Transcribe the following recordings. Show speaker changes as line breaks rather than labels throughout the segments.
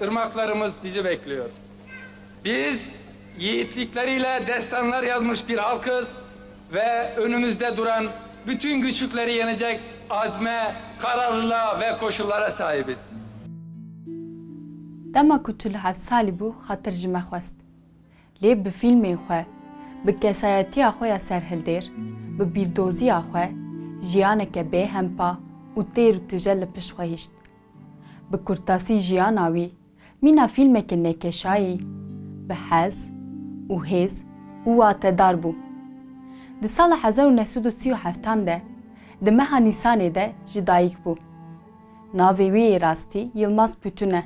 ırmaklarımız bizi bekliyor. Biz yiğitlikleriyle destanlar yazmış bir halkız ve önümüzde duran bütün güçlükleri yenecek azme, kararlılığa ve koşullara sahibiz.
Dema ku tu li hev salî bû xatir ji me xwest. Lê bi fîlmên xwe, bi kesayetiya xwe ya serhildêr, bi bîrdoziya xwe, jiyaneke bêhempa û têr û tije li pişt xwe hîşt. Bi kurtasî jiyana wî, mîna fîlmeke nêkeşayî, bi hez û hêz û watedar bû. Di sala 1937 de, di meha Nîsanê de ji dayîk bû. Navê wê yê rastî Yılmaz Pütün e.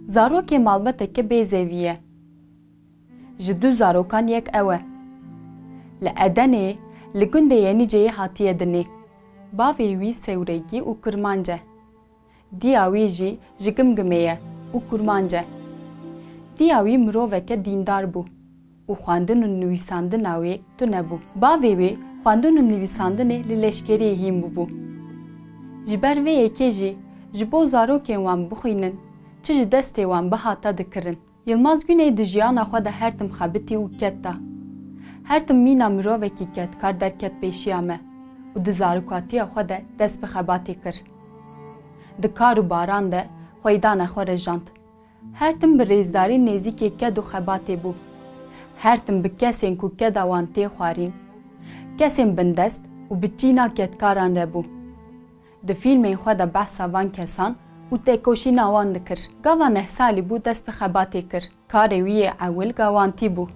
Zarokê malbateke bêzêvî ye. Ji du zarokan yek ew e. Li Edenê, li gundê Yenîceyê hatiye dinê. Bavê wî sewregî û kurmanc e. Diya wî jî ji Gimgimê ye û kurmanc e. Diya wî miroveke dîndar bû û xwendin û nivîsandina wê tune bû. Bavê wê xwendin û nivîsandinê li leşkeriyê hîn bûbû. Ji ber vê yekê jî ji bo zarokên wan bixwînin, çi ji destê wan bihata dikirin. Yılmaz Güney di jiyana xwe de her tim xebitî û ketta. Her tim mîna mirovekî ketkar derket pêşiya me û di zarokatiya xwe de dest bi xebatê kir. Di kar û baran de xweydana xwe rejand. Her tim bi rêzdarî nêzîkê ked û xebatê bû. Her tim bi kesên ku keda wan tê xwarîn, kesên bindest û bi çîna ketkaran re bû. Di fîlmên xwe de behsa van kesan û têkoşîna wan dikir. Gava 9 salî bû dest bi xebatê kir. Karê wî yê ewil gawantî bû.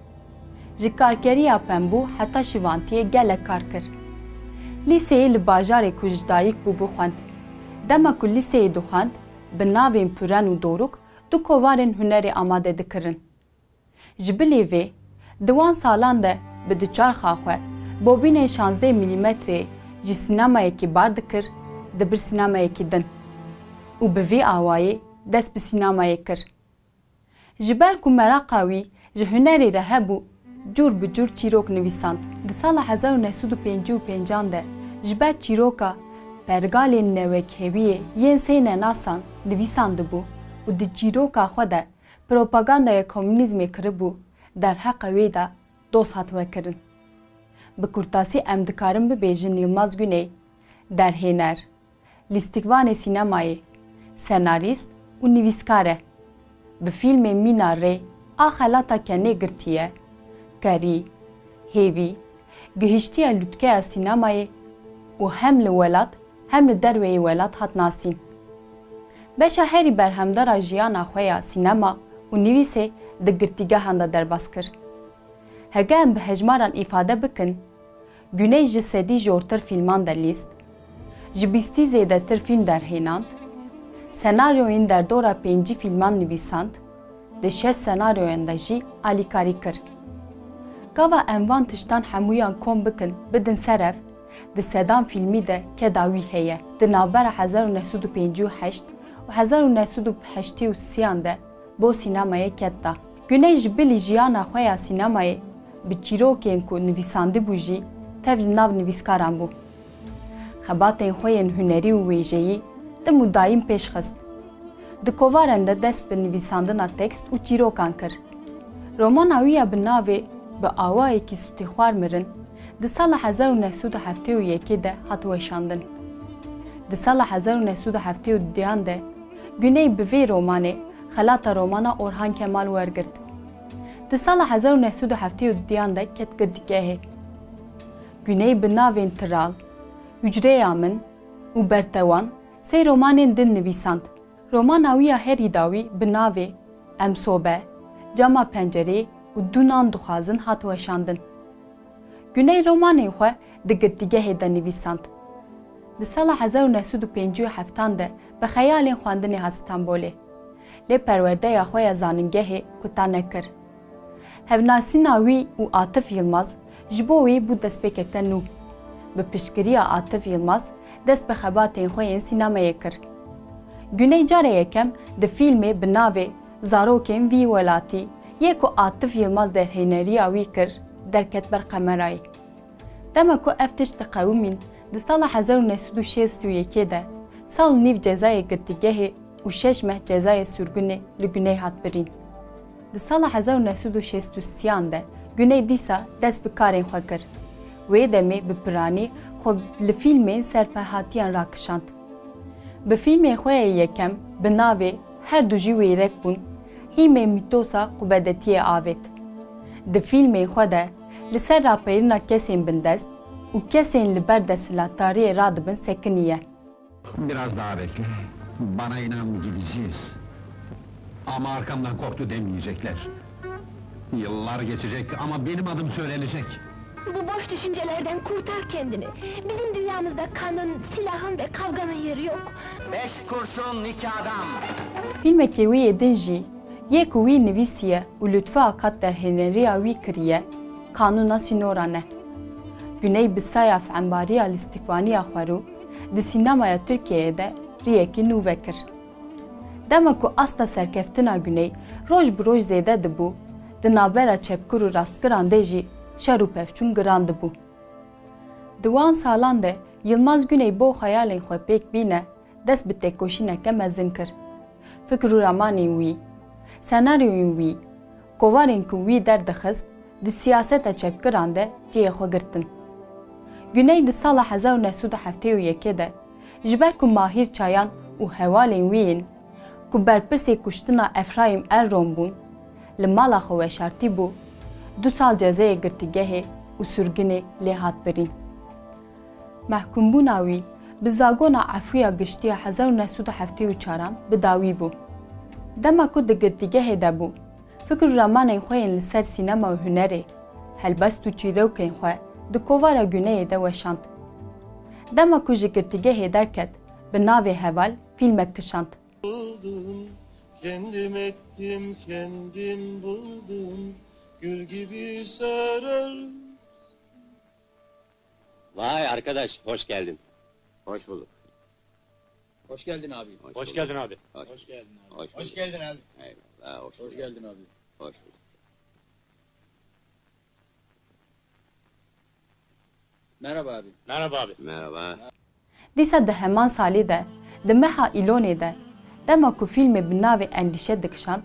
Ji karkeriya pembû heta şivantiyê gelek kar kir. Lîseyê li bajarê ku ji dayîk bû bixwend. Dema ku lîseyê dixwend, bi navên Püren û Doruk du kovarên hunerê amade dikirin. Ji bilê vê, di wan salan de bi du çarxa xwe bobînên 16 mm ji sînemayekî bar dikir, di bir sînemayekî din. û bi vê awayê dest bi sînemayê kir. Ji ber ku meraqa wî ji hunerê re hebû, cûr bi cûr çîrok nivîsand. Di sala 1955 de ji ber çîroka pergalên newekheviyê yên sêne nasan nivîsandibû û di çîroka xwe de propagandaya komünîzmê kiribû, derheqa wê de dost hat vekirin. Bi kurtasî em dikarin bibêjin Yılmaz Güney derhêner, lîstikvanê sînemayê, senarîst û nivîskar e. Bi fîlmên Mîna Rê a xelata kenê girtiye, kerî, hêvî, gihîştiya lûtkeya sînemayê û hem li welat hem li derweyê welat hat nasîn. Beşa herî berhemdara jiyana xwe ya sînema û nivîsê di girtîgehan de derbas kir. Hege em bi hejmaran îfade bikin, Güney ji sedî jortir fîlman de lîst, ji bîstî zêdetir fîlm derhênand, senaryoyên derdora pêncî fîlman nivîsand, di 6 senaryoyên de jî alîkarî kir. Gava em van tiştan hemûyan kom bikin bidin serev, di sedan fîlmî de keda wî heye. Di navbera 1958 û 1983 de bo sînemayê ket da. Güney ji bilî jiyana xwe ya sînemayê bi çîrokên ku nivîsandibû jî tev li nav nivîskaran bû. Xebatên xwe yên hunerî û wêjeyî di mudayîm pêşxist. Di kovarên de dest bi nivîsandina tekst û çîrokan kir. Romana wî ya bi navê bi awayekî sûtîxwar mirin, di sala 1971 de hat weşandin. Di sala 1972 de Güney bi vê romanê xelata romana Orhan Kemal wergirt. Di sala 1972 de ket girdîgehê. Güney bi navên Tiral, Hücreya Min û Bertewan sê romanên din nivîsand. Romana wî ya herî dawî bi navê Em sobe, Cama pencerê û Du nan dixwazin hat weşandin. Güney romanên xwe di girtîgehê de nivîsand. Di sala 1957 de bi xeyalên xwendinê hat Stenbolê. Lê perwerdeya xwe ya zanîngehê kuta nekir. Hevnasîna wî û Atif Yılmaz ji bo wê bû destpêkeke nû. Bi piştgiriya Atif Yılmaz dest bi xebatên xwe yên sînemayê kir. Güney cara yekem di fîlmê bi navê Zarokên Vî Welatî yê ku Atif Yılmaz derhêneriya wî kir derket ber kamerayê. Dema ku ev tişt diqewimîn, di sala 1961 de sal nîv cezayê girtîgehê û 6 meh cezayê sürgûnê li Güney hat birîn. Di sala 1963 de Güney dîsa dest bi karên xwe kir. Wê demê bi piranî xwe li fîlmên serpehatiyan rakişand. Bi fîlmê xwe yê yekem bi navê Her du jî wêrek bûn, hîmê mîtosa qubedetiyê avêt. Di fîlmê xwe de li ser rapeyirina kesên bindest û kesên li ber desthilatdariyê radibin sekiniye.
Biraz daha bekle. Bana inan gideceğiz. Ama arkamdan korktu demeyecekler. Yıllar geçecek ama benim adım söylenecek.
Bu boş düşüncelerden kurtar kendini. Bizim dünyamızda kanın, silahın ve kavganın yeri yok.
5 kurşun 2 adam.
Fîlmekê wî yê din jî yê ku wî nivîsiye û lütfa qet derhêneriya wî kiriye, Kanûna Sînora ne. Güney bi saya feembariya lîstikvaniya xwerû, di sînemaya Tirkiyeyê de riyekî nû vekir. Dema ku asta serkeftina Güney roj bi roj zêde dibû, di navbera çepkir û rastkiran de jî şer û pevçûn giran dibû. Di wan salan de Yılmaz Güney bo xeyalên xwe pêk bîne, dest bi têkoşîneke mezin kir. Fikir û ramanên wî, senaryoyên wî, kovarên ku wî derdixist, di siyaseta çepkiran de ciyê xwe girtin. Güney di sala 1971 de ji ber ku Mahîr Çayan û hevalên wî yên ku berpirsê kuştina Efraîm Erron bûn, li mala xwe weşartî bû, 2 sal cezayê girtîgehê û sürgûnê lê hat birîn. Mehkûmbûna wî bi zagona efûya giştiya 1974 bi dawî bû. Dema ku di girtîgehê de bû, fikir û ramanên xwe yên li ser sînema û hunerê, helbest û çîrokên xwe di kovara Güneyê de weşand. Dema ku ji girtîgehê derket, bi navê Heval fîlmek kişand.
Buldum, kendim ettim, kendim buldum, gül gibi sarar.
Vay arkadaş, hoş geldin.
Hoş bulduk.
Hoş geldin abi.
Hoş geldin abi.
Hoş geldin abi.
Hoş bulduk.
Hoş geldin abi.
Eyvallah, hoş
Hoş
bulduk.
geldin abi.
Hoş bulduk.
Merhaba abi.
Merhaba abi.
Merhaba.
Dîsa di heman salê de, di meha îlonê de, dema ku fîlmê bi navê Endîşe dikişand,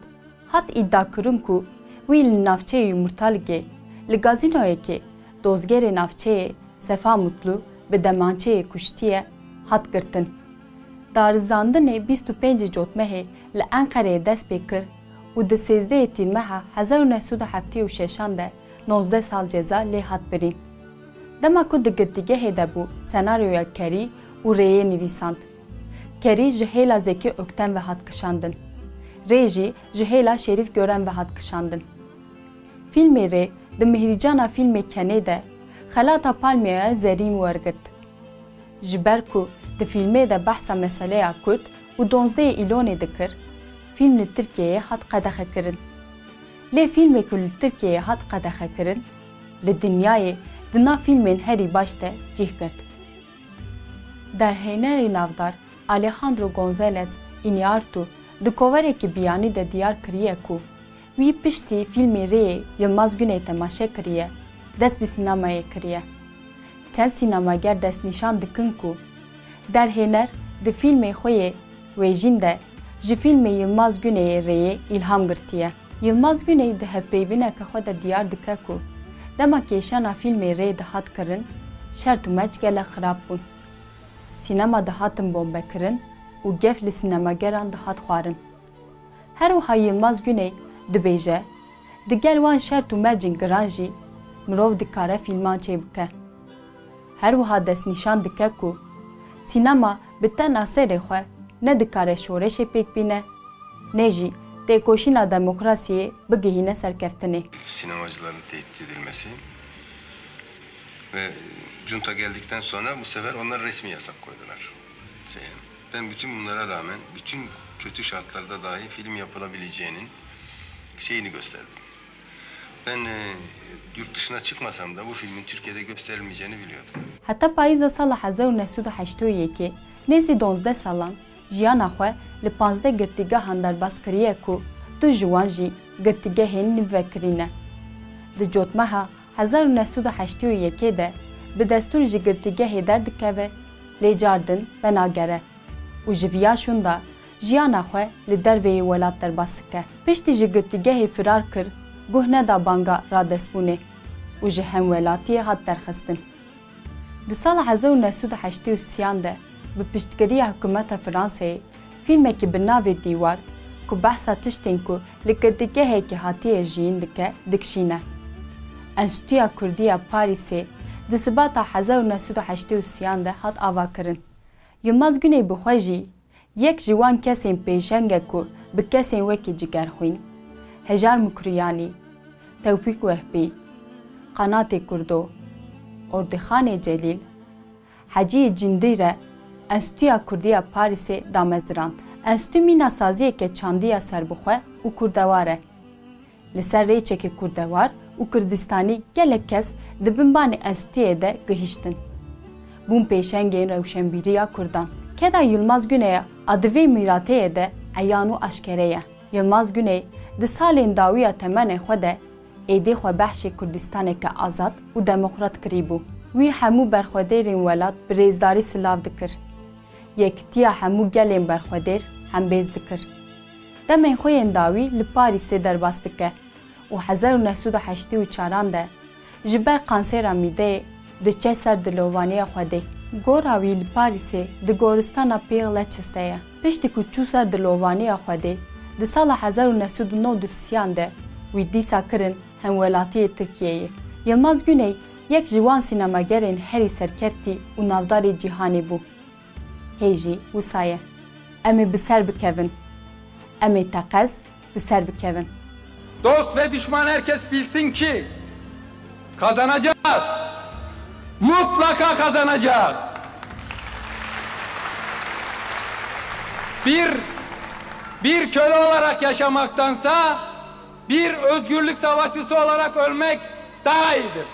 hat îddiakirin ku wî li navçeyê Yumurtaligê, li gazînoyekê dozgerê navçeyê Sefa Mutlu bi demançeyê kuştiye hat girtin. Darizandinê 25 Cotmehê li Enqereyê dest pê kir û di 13 Tîrmeha 1976 de 19 sal ceza lê hat birîn. Dema ku di girtîgehê de bû senaryoya Kerî û Rêyê nivîsand. Kerî ji hêla Zekî Ökten ve hat kişandin. Rê jî ji hêla Şerîf Gören ve hat kişandin. Fîlmê Rê di mihrîcana fîlmê Kenê de xelata Palmiyaya zerîn wergirt. Ji ber ku di fîlmê de behsa meseleya Kurd û 12 îlonê dikir, fîlm li Tirkiyeyê hat qedexekirin. Lê fîlmê ku li Tirkiyeyê hat qedexekirin, li dinyayê di nav fîlmên herî baş de cih girt. Derhênerê navdar Alejandro González Iñárritu di koverekî biyanî de diyar kiriye ku wî piştî fîlmê Rêyê Yılmaz Güney temaşe kiriye, dest bi sînemayê kiriye. Tel sînemager destnîşan dikin ku derhêner di fîlmê xwe yê wê jîn de ji fîlmê Yılmaz Güneyê Rêyê îlham girtiye. Yılmaz Güney di hevpeyvîneke xwe de diyar dike ku dema kêşana fîlmê Rê dihat kirin, şert û meç gelek xirab bûn. Sînema dihatin bombekirin û gef li sînemageran dihat xwarin. Her wiha Yılmaz Güney dibêje, di gel wan şert û mecên giran jî mirov dikare fîlman çê bike. Her wiha destnîşan dike ku sînema bi tena serê xwe ne dikare şoreşê pêk bîne, ne jî têkoşîna demokrasiyê bigihîne serkeftinê.
Sinemacıların tehdit edilmesi ve junta geldikten sonra bu sefer onlar resmi yasak koydular. Ben bütün bunlara rağmen bütün kötü şartlarda dahi film yapılabileceğinin şeyini gösterdim. Ben yurt dışına çıkmasam da bu filmin Türkiye'de gösterilmeyeceğini biliyordum.
Heta payîza sala 1981 nesî 12 salan jiyana xwe li 15 girtîgehan derbas kiriye ku du ji wan jî girtîgehên nîv vekirîne. Di cotmeha 1981 de bi destûr ji girtîgehê derdikeve, lê cardin ve nagere û ji viya şûn da jiyana xwe li derveyê welat derbas dike. Piştî ji girtîgehê firar kir, guh neda banga radestbûnê û ji hemwelatiyê hat derxistin. Di sala 1983 de bi piştgiriya hikûmeta Fransayê fîlmekî bi navê Dîwar ku behsa tiştên ku li girtîgehekî hatiye jiyîn dike dikşîne. Enstitûya Kurdî ya Parîsê di sibata 1983 de hat avakirin. Yılmaz Güney bi xwe jî yek ji wan kesên pêşenge ku bi kesên wekî cigerxwîn, Hejar Mukriyanî, Tewfîk Wehbî, Qanatê Kurdo, Ordixanê Celîl, Hecî Cindî re Enstitûya Kurdî ya Parîsê damezirand. Enstitû mîna saziyeke çandiya serbixwe û kurdewar e. Li ser rêçekê kurdewar û Kurdistanî gelek kes di binbanê enstitûyê de gihîştin. Bûn pêşengên rewşenbîriya Kurdan. Keda Yılmaz Güney'e adı vê mîrateyê de eyan û aşkere ye. Yılmaz Güney di salên dawiya temenê xwe de êdê xwe behşê Kurdistaneke azad û demokrat kirîbû. Wî hemû berxwedêrên welat bi rêzdarî silav dikir. Yekitiya hemû gelên berxwedêr hembêz dikir. Demên xwe yên dawî li Parîsê derbas dike û 1984 de ji ber kansêra mîdeyê diçe ser dilovaniya Xwedê. Gora wî li Parîsê di goristana Père Lachaise de ye. Piştî ku çû ser dilovaniya Xwedê, di sala 1990 de wî dîsa kirin hemwelatiyê Tirkiyeyê. Yılmaz Güney yek ji wan sînemagerên herî serkeftî û navdarê cîhanê bû. Hê jî wisa ye. Em ê bi ser bikevin. Em ê teqez bi ser bikevin.
Dost ve düşman herkes bilsin ki kazanacağız. Mutlaka kazanacağız. Bir köle olarak yaşamaktansa bir özgürlük savaşçısı olarak ölmek daha iyidir.